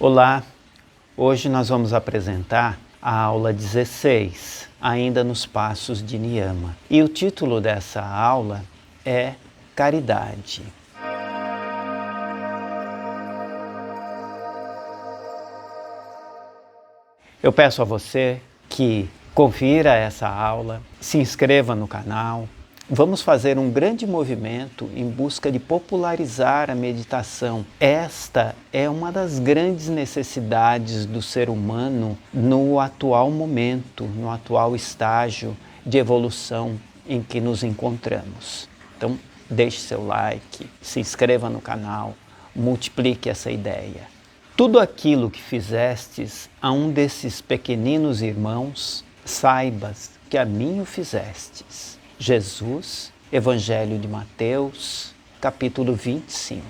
Olá, hoje nós vamos apresentar a aula 16, ainda nos Passos de Niyama. E o título dessa aula é Caridade. Eu peço a você que confira essa aula, se inscreva no canal. Vamos fazer um grande movimento em busca de popularizar a meditação. Esta é uma das grandes necessidades do ser humano no atual momento, no atual estágio de evolução em que nos encontramos. Então, deixe seu like, se inscreva no canal, multiplique essa ideia. Tudo aquilo que fizestes a um desses pequeninos irmãos, saibas que a mim o fizestes. Jesus, Evangelho de Mateus, capítulo 25.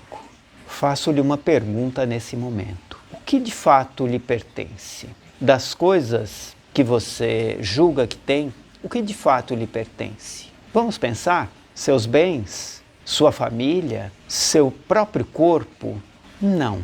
Faço-lhe uma pergunta nesse momento. O que de fato lhe pertence? Das coisas que você julga que tem, o que de fato lhe pertence? Vamos pensar? Seus bens? Sua família? Seu próprio corpo? Não.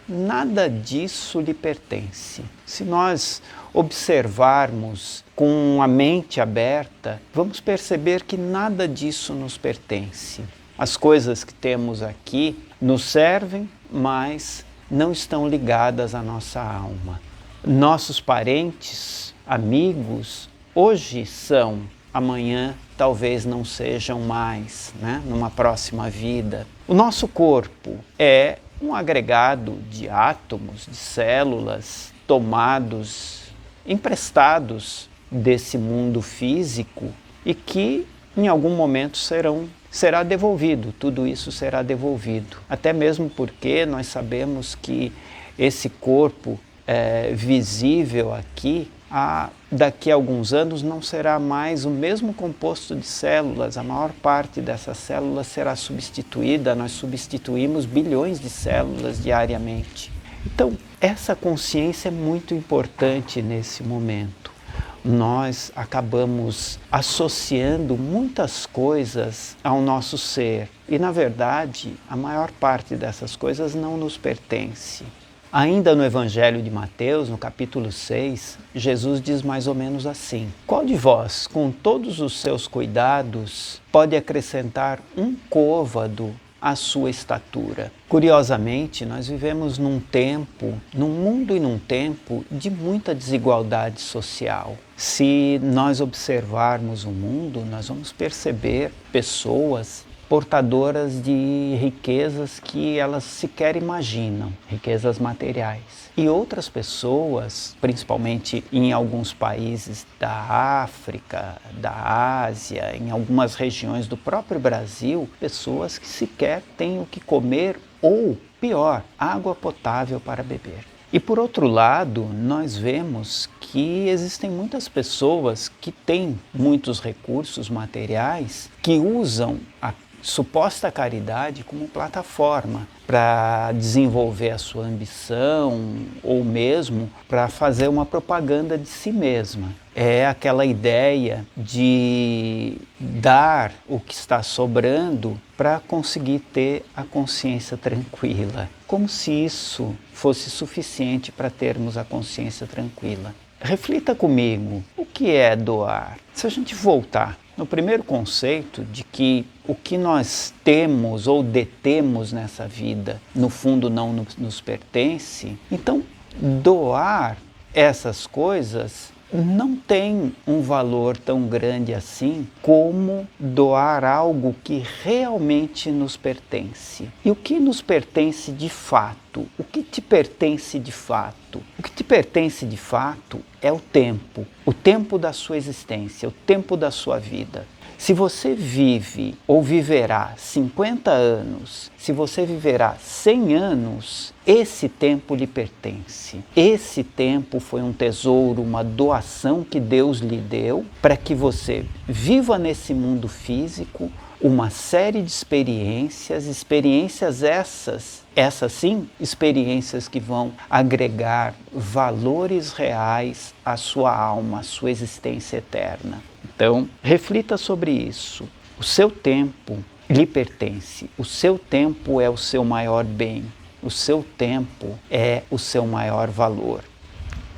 Nada disso lhe pertence. Se nós observarmos com a mente aberta, vamos perceber que nada disso nos pertence. As coisas que temos aqui nos servem, mas não estão ligadas à nossa alma. Nossos parentes, amigos, hoje são, amanhã talvez não sejam mais, numa próxima vida. O nosso corpo é um agregado de átomos, de células tomados, emprestados desse mundo físico e que em algum momento será devolvido, tudo isso será devolvido. Até mesmo porque nós sabemos que esse corpo visível aqui, daqui a alguns anos não será mais o mesmo composto de células, a maior parte dessas células será substituída, nós substituímos bilhões de células diariamente. Então, essa consciência é muito importante nesse momento. Nós acabamos associando muitas coisas ao nosso ser e, na verdade, a maior parte dessas coisas não nos pertence. Ainda no Evangelho de Mateus, no capítulo 6, Jesus diz mais ou menos assim: qual de vós, com todos os seus cuidados, pode acrescentar um côvado à sua estatura? Curiosamente, nós vivemos num mundo e num tempo de muita desigualdade social. Se nós observarmos o mundo, nós vamos perceber pessoas portadoras de riquezas que elas sequer imaginam, riquezas materiais. E outras pessoas, principalmente em alguns países da África, da Ásia, em algumas regiões do próprio Brasil, pessoas que sequer têm o que comer ou, pior, água potável para beber. E por outro lado, nós vemos que existem muitas pessoas que têm muitos recursos materiais que usam a suposta caridade como plataforma para desenvolver a sua ambição ou mesmo para fazer uma propaganda de si mesma. É aquela ideia de dar o que está sobrando para conseguir ter a consciência tranquila, como se isso fosse suficiente para termos a consciência tranquila. Reflita comigo, o que é doar? Se a gente voltar no primeiro conceito de que o que nós temos ou detemos nessa vida, no fundo não nos pertence, então doar essas coisas não tem um valor tão grande assim como doar algo que realmente nos pertence. E o que nos pertence de fato? O que te pertence de fato? O que te pertence de fato é o tempo da sua existência, o tempo da sua vida. Se você vive ou viverá 50 anos, se você viverá 100 anos, esse tempo lhe pertence. Esse tempo foi um tesouro, uma doação que Deus lhe deu para que você viva nesse mundo físico uma série de experiências essas sim, experiências que vão agregar valores reais à sua alma, à sua existência eterna. Então, reflita sobre isso. O seu tempo lhe pertence, o seu tempo é o seu maior bem. O seu tempo é o seu maior valor.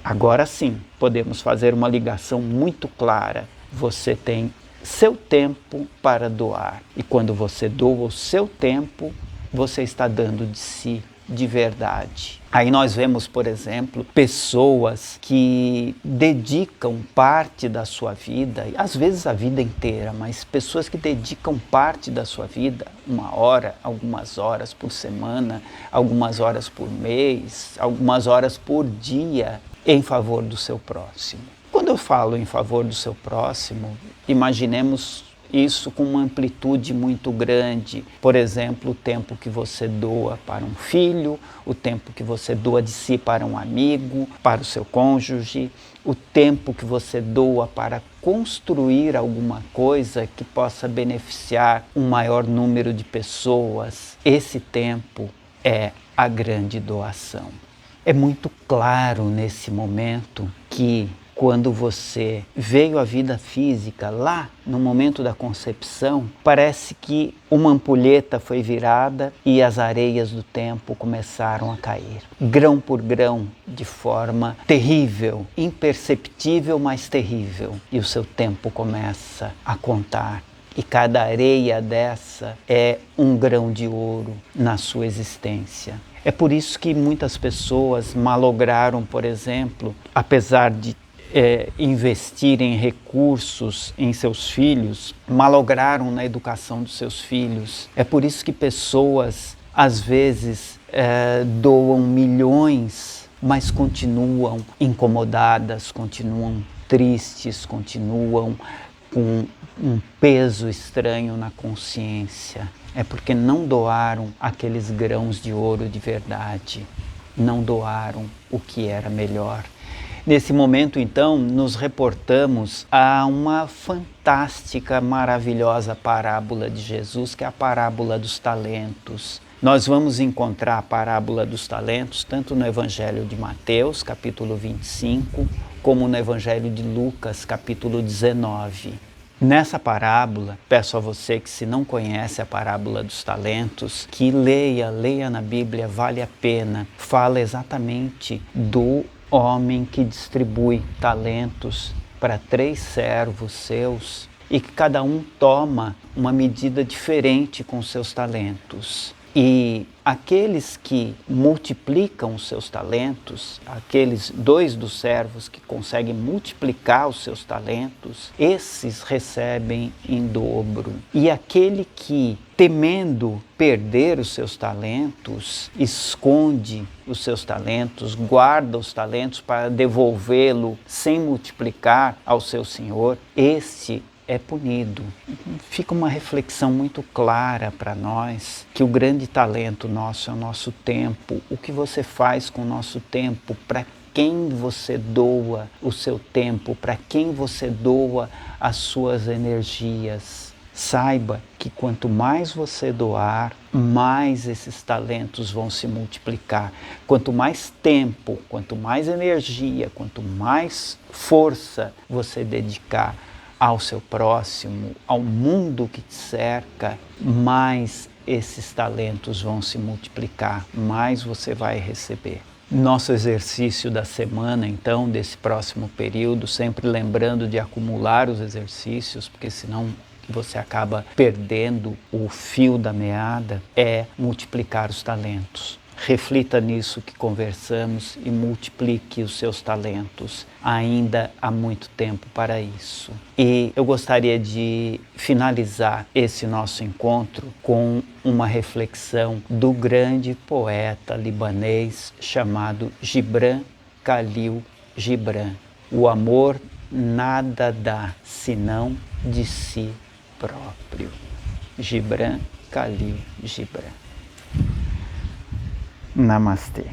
Agora sim, podemos fazer uma ligação muito clara. Você tem seu tempo para doar. E quando você doa o seu tempo, você está dando de si de verdade. Aí nós vemos, por exemplo, pessoas que dedicam parte da sua vida, às vezes a vida inteira, mas pessoas que dedicam parte da sua vida, 1 hora, algumas horas por semana, algumas horas por mês, algumas horas por dia, em favor do seu próximo. Quando eu falo em favor do seu próximo, imaginemos isso com uma amplitude muito grande. Por exemplo, o tempo que você doa para um filho, o tempo que você doa de si para um amigo, para o seu cônjuge, o tempo que você doa para construir alguma coisa que possa beneficiar um maior número de pessoas. Esse tempo é a grande doação. É muito claro nesse momento que quando você veio à vida física, lá no momento da concepção, parece que uma ampulheta foi virada e as areias do tempo começaram a cair, grão por grão, de forma terrível, imperceptível, mas terrível. E o seu tempo começa a contar. E cada areia dessa é um grão de ouro na sua existência. É por isso que muitas pessoas malograram, por exemplo, apesar de investirem recursos em seus filhos, malograram na educação dos seus filhos. É por isso que pessoas, às vezes, doam milhões, mas continuam incomodadas, continuam tristes, continuam com um peso estranho na consciência. É porque não doaram aqueles grãos de ouro de verdade, não doaram o que era melhor. Nesse momento, então, nos reportamos a uma fantástica, maravilhosa parábola de Jesus, que é a parábola dos talentos. Nós vamos encontrar a parábola dos talentos tanto no Evangelho de Mateus, capítulo 25, como no Evangelho de Lucas, capítulo 19. Nessa parábola, peço a você que, se não conhece a parábola dos talentos, que leia na Bíblia, vale a pena. Fala exatamente do homem que distribui talentos para 3 servos seus e que cada um toma uma medida diferente com seus talentos. E aqueles que multiplicam os seus talentos, aqueles 2 dos servos que conseguem multiplicar os seus talentos, esses recebem em dobro. E aquele que, temendo perder os seus talentos, esconde os seus talentos, guarda os talentos para devolvê-lo sem multiplicar ao seu senhor, esse é punido. Fica uma reflexão muito clara para nós que o grande talento nosso é o nosso tempo. O que você faz com o nosso tempo? Para quem você doa o seu tempo? Para quem você doa as suas energias? Saiba que quanto mais você doar, mais esses talentos vão se multiplicar. Quanto mais tempo, quanto mais energia, quanto mais força você dedicar ao seu próximo, ao mundo que te cerca, mais esses talentos vão se multiplicar, mais você vai receber. Nosso exercício da semana, então, desse próximo período, sempre lembrando de acumular os exercícios, porque senão você acaba perdendo o fio da meada, é multiplicar os talentos. Reflita nisso que conversamos e multiplique os seus talentos. Ainda há muito tempo para isso. E eu gostaria de finalizar esse nosso encontro com uma reflexão do grande poeta libanês chamado Gibran Khalil Gibran. O amor nada dá senão de si próprio. Gibran Khalil Gibran. Namastê.